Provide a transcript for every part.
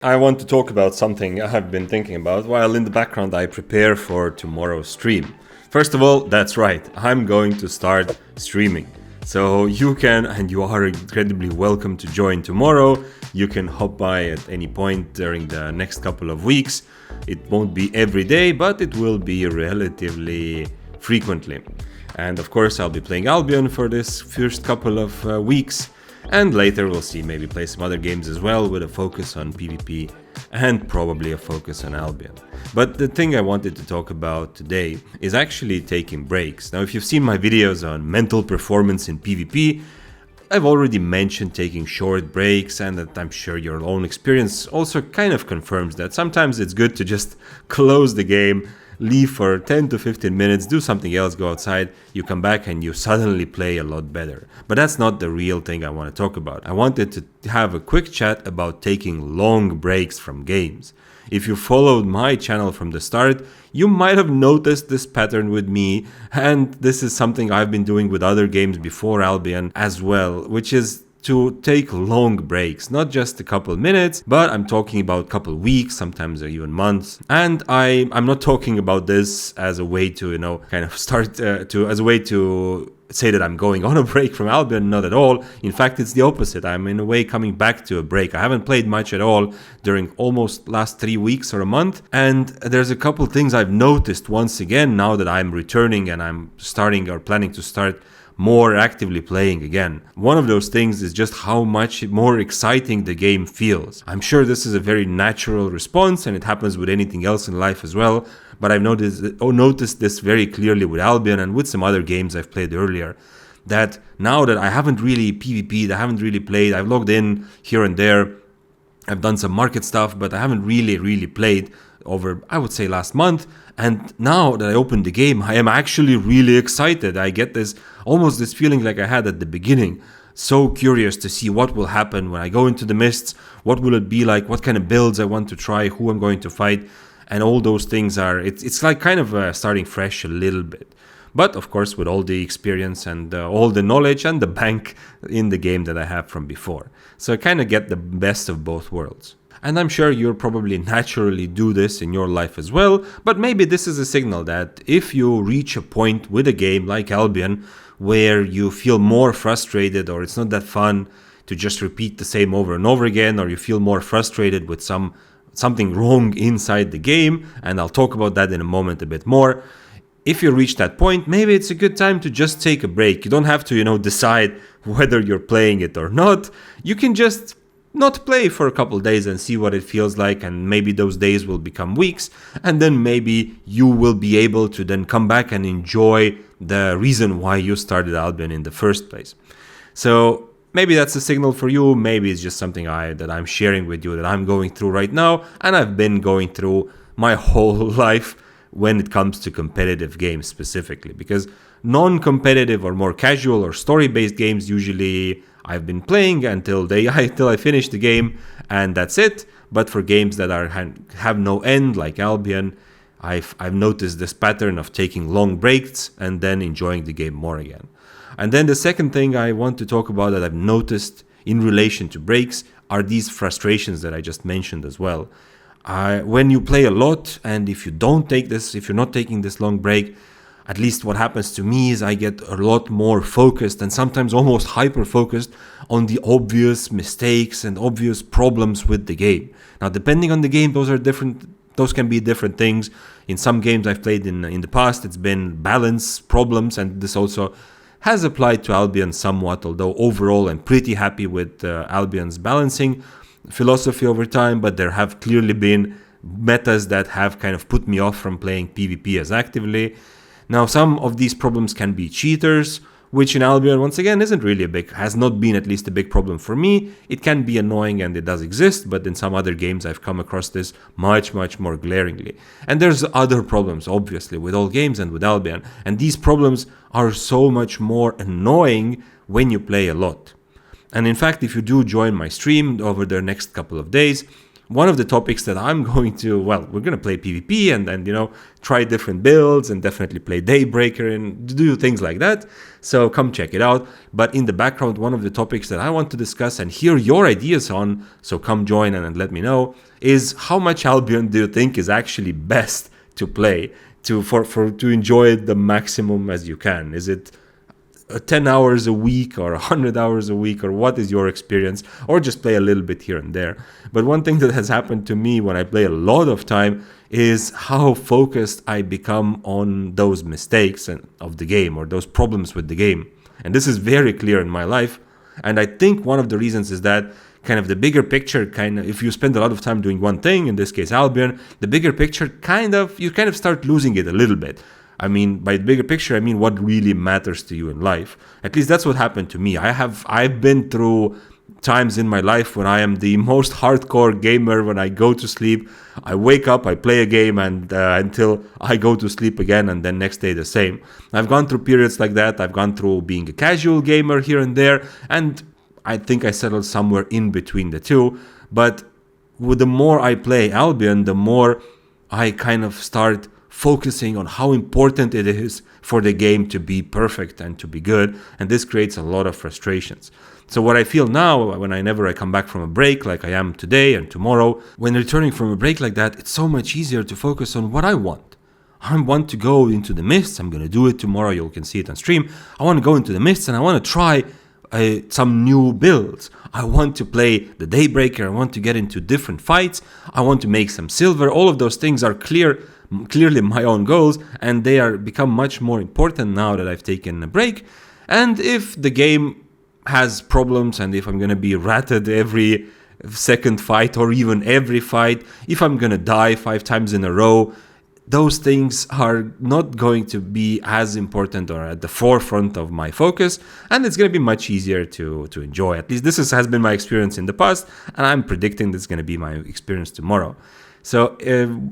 I want to talk about something I've been thinking about while in the background I prepare for tomorrow's stream. First of all, that's right, I'm going to start streaming. So you can, and you are incredibly welcome to join tomorrow. You can hop by at any point during the next couple of weeks. It won't be every day, but it will be relatively frequently. And of course, I'll be playing Albion for this first couple of weeks. And later we'll see, maybe play some other games as well with a focus on PvP and probably a focus on Albion. But the thing I wanted to talk about today is actually taking breaks. Now, if you've seen my videos on mental performance in PvP, I've already mentioned taking short breaks, and that I'm sure your own experience also kind of confirms that sometimes it's good to just close the game, leave for 10 to 15 minutes, do something else, go outside, you come back and you suddenly play a lot better. But that's not the real thing I want to talk about. I wanted to have a quick chat about taking long breaks from games. If you followed my channel from the start, you might have noticed this pattern with me, and this is something I've been doing with other games before Albion as well, which is to take long breaks, not just a couple minutes, but I'm talking about a couple weeks, sometimes even months. And I'm not talking about this as a way to, kind of start as a way to say that I'm going on a break from Albion, not at all. In fact, it's the opposite. I'm in a way coming back to a break. I haven't played much at all during almost last 3 weeks or a month. And there's a couple things I've noticed once again now that I'm returning and I'm starting or planning to start more actively playing again. One of those things is just how much more exciting the game feels. I'm sure this is a very natural response, and it happens with anything else in life as well, but I've noticed this very clearly with Albion and with some other games I've played earlier, that now that I haven't really PvP'd, I haven't really played, I've logged in here and there, I've done some market stuff, but I haven't really played over, I would say, last month. And now that I opened the game, I am actually really excited. I get almost this feeling like I had at the beginning. So curious to see what will happen when I go into the mists. What will it be like? What kind of builds I want to try? Who I'm going to fight? And all those things it's like kind of starting fresh a little bit. But of course, with all the experience and all the knowledge and the bank in the game that I have from before. So I kind of get the best of both worlds. And I'm sure you'll probably naturally do this in your life as well, but maybe this is a signal that if you reach a point with a game like Albion where you feel more frustrated, or it's not that fun to just repeat the same over and over again, or you feel more frustrated with something wrong inside the game, and I'll talk about that in a moment a bit more. If you reach that point, maybe it's a good time to just take a break. You don't have to, decide whether you're playing it or not. You can just not play for a couple days and see what it feels like, and maybe those days will become weeks, and then maybe you will be able to then come back and enjoy the reason why you started Albion in the first place. So maybe that's a signal for you, maybe it's just something that I'm sharing with you that I'm going through right now, and I've been going through my whole life when it comes to competitive games specifically, because non-competitive or more casual or story-based games usually I've been playing until I finish the game, and that's it. But for games that have no end, like Albion, I've noticed this pattern of taking long breaks and then enjoying the game more again. And then the second thing I want to talk about that I've noticed in relation to breaks are these frustrations that I just mentioned as well. When you play a lot, and if you're not taking this long break, at least what happens to me is I get a lot more focused and sometimes almost hyper-focused on the obvious mistakes and obvious problems with the game. Now, depending on the game, those can be different things. In some games I've played in the past, it's been balance problems, and this also has applied to Albion somewhat, although overall I'm pretty happy with Albion's balancing philosophy over time, but there have clearly been metas that have kind of put me off from playing PvP as actively. Now, some of these problems can be cheaters, which in Albion, once again, has not been at least a big problem for me. It can be annoying and it does exist, but in some other games I've come across this much more glaringly. And there's other problems, obviously, with all games and with Albion. And these problems are so much more annoying when you play a lot. And in fact, if you do join my stream over the next couple of days, one of the topics that I'm going to, well, we're going to play PvP and then, try different builds and definitely play Daybreaker and do things like that. So come check it out. But in the background, one of the topics that I want to discuss and hear your ideas on, so come join and let me know, is how much Albion do you think is actually best to play to enjoy it the maximum as you can? Is it 10 hours a week or 100 hours a week, or what is your experience, or just play a little bit here and there? But one thing that has happened to me when I play a lot of time is how focused I become on those mistakes of the game or those problems with the game. And this is very clear in my life. And I think one of the reasons is that kind of the bigger picture, if you spend a lot of time doing one thing, in this case Albion, the bigger picture you kind of start losing it a little bit. I mean, by the bigger picture, I mean what really matters to you in life. At least that's what happened to me. I've been through times in my life when I am the most hardcore gamer. When I go to sleep, I wake up, I play a game, and until I go to sleep again, and then next day the same. I've gone through periods like that. I've gone through being a casual gamer here and there, and I think I settled somewhere in between the two. But the more I play Albion, the more I kind of start focusing on how important it is for the game to be perfect and to be good, and this creates a lot of frustrations. So what I feel now, whenever I come back from a break like I am today and tomorrow, when returning from a break like that, it's so much easier to focus on what I want. I want to go into the mists. I'm going to do it tomorrow. You can see it on stream. I want to go into the mists and I want to try some new builds. I want to play the Daybreaker. I want to get into different fights. I want to make some silver. All of those things are clearly my own goals, and they are become much more important now that I've taken a break. And if the game has problems, and if I'm going to be ratted every second fight or even every fight, if I'm going to die 5 times in a row, those things are not going to be as important or at the forefront of my focus, and it's going to be much easier to enjoy. At least this has been my experience in the past, and I'm predicting this is going to be my experience tomorrow. So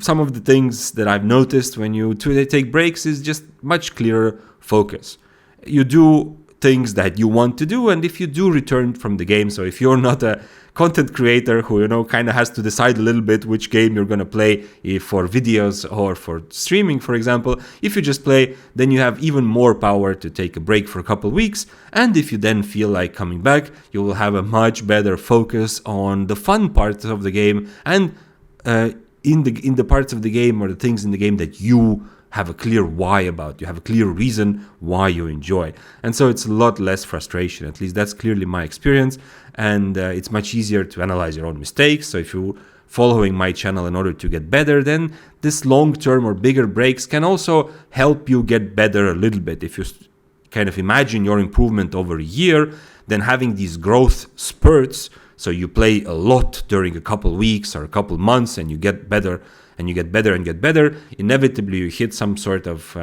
some of the things that I've noticed when you take breaks is just much clearer focus. You do things that you want to do, and if you do return from the game, so if you're not a content creator who kind of has to decide a little bit which game you're going to play, if for videos or for streaming, for example, if you just play, then you have even more power to take a break for a couple weeks, and if you then feel like coming back, you will have a much better focus on the fun parts of the game, and in the parts of the game or the things in the game that you have a clear why about, you have a clear reason why you enjoy. And so it's a lot less frustration. At least that's clearly my experience, and it's much easier to analyze your own mistakes. So if you're following my channel in order to get better, then this long-term or bigger breaks can also help you get better a little bit. If you kind of imagine your improvement over a year, then having these growth spurts, so you play a lot during a couple weeks or a couple months and you get better and you get better and get better, inevitably you hit some sort of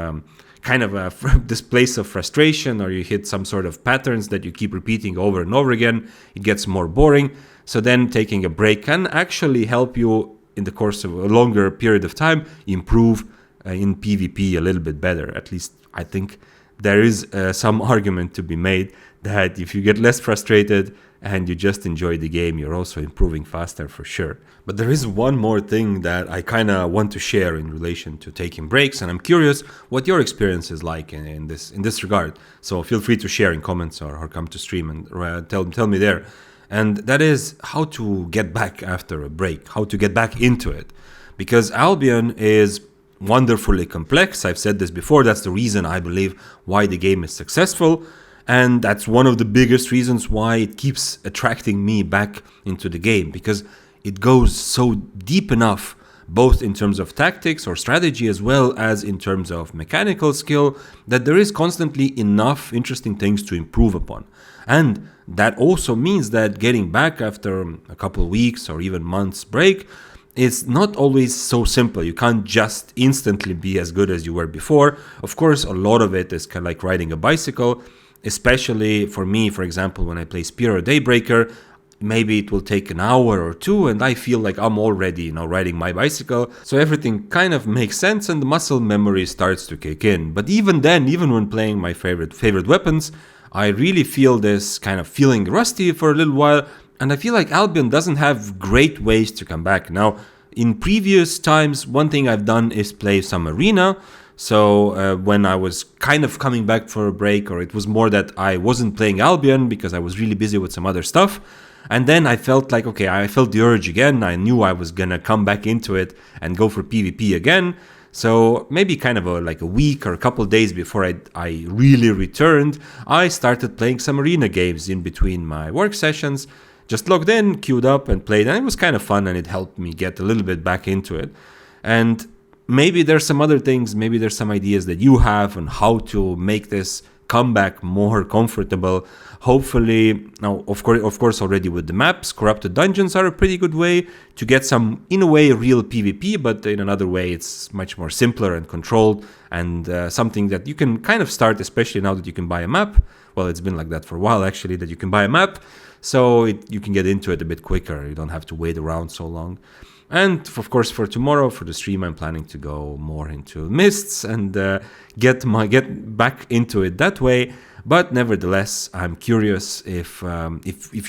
this place of frustration, or you hit some sort of patterns that you keep repeating over and over again. It gets more boring. So then taking a break can actually help you in the course of a longer period of time improve in PvP a little bit better. At least I think there is some argument to be made that if you get less frustrated and you just enjoy the game, you're also improving faster for sure. But there is one more thing that I kind of want to share in relation to taking breaks, and I'm curious what your experience is like in this regard. So feel free to share in comments or come to stream and tell me there. And that is how to get back after a break, how to get back into it. Because Albion is wonderfully complex. I've said this before. That's the reason I believe why the game is successful. And that's one of the biggest reasons why it keeps attracting me back into the game, because it goes so deep enough, both in terms of tactics or strategy as well as in terms of mechanical skill, that there is constantly enough interesting things to improve upon. And that also means that getting back after a couple of weeks or even months break is not always so simple. You can't just instantly be as good as you were before. Of course, a lot of it is kind of like riding a bicycle. Especially for me, for example, when I play Spear or Daybreaker, maybe it will take an hour or two and I feel like I'm already, riding my bicycle. So everything kind of makes sense and the muscle memory starts to kick in. But even then, even when playing my favorite weapons, I really feel this kind of feeling rusty for a little while. And I feel like Albion doesn't have great ways to come back. Now, in previous times, one thing I've done is play some arena. So when I was kind of coming back for a break, or it was more that I wasn't playing Albion because I was really busy with some other stuff. And then I felt like, okay, I felt the urge again. I knew I was gonna come back into it and go for PvP again. So maybe kind of like a week or a couple days before I really returned, I started playing some arena games in between my work sessions. Just logged in, queued up and played, and it was kind of fun, and it helped me get a little bit back into it. And maybe there's some other things, maybe there's some ideas that you have on how to make this comeback more comfortable. Hopefully, now of course already with the maps, corrupted dungeons are a pretty good way to get some, in a way, real PvP, but in another way it's much more simpler and controlled, and something that you can kind of start, especially now that you can buy a map. Well, it's been like that for a while actually, that you can buy a map, so you can get into it a bit quicker. You don't have to wait around so long. And of course, for tomorrow, for the stream, I'm planning to go more into mists and get back into it that way. But nevertheless, I'm curious if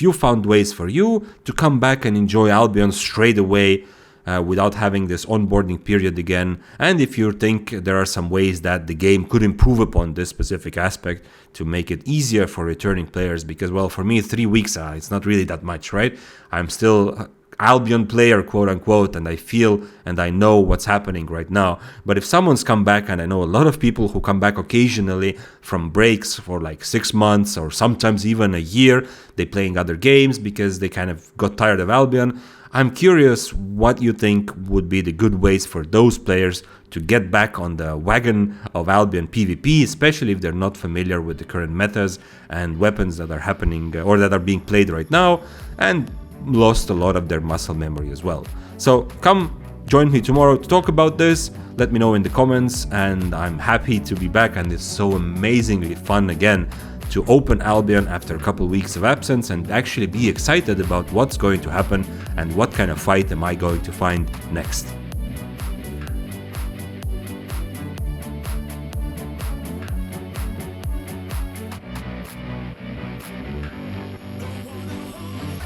you found ways for you to come back and enjoy Albion straight away without having this onboarding period again, and if you think there are some ways that the game could improve upon this specific aspect to make it easier for returning players. Because, well, for me, 3 weeks, it's not really that much, right? I'm still Albion player, quote unquote, and I feel and I know what's happening right now. But if someone's come back, and I know a lot of people who come back occasionally from breaks for like 6 months or sometimes even a year, they're playing other games because they kind of got tired of Albion. I'm curious what you think would be the good ways for those players to get back on the wagon of Albion PvP, especially if they're not familiar with the current metas and weapons that are happening or that are being played right now, and lost a lot of their muscle memory as well. So come join me tomorrow to talk about this. Let me know in the comments, and I'm happy to be back, and it's so amazingly fun again to open Albion after a couple weeks of absence and actually be excited about what's going to happen and what kind of fight am I going to find next.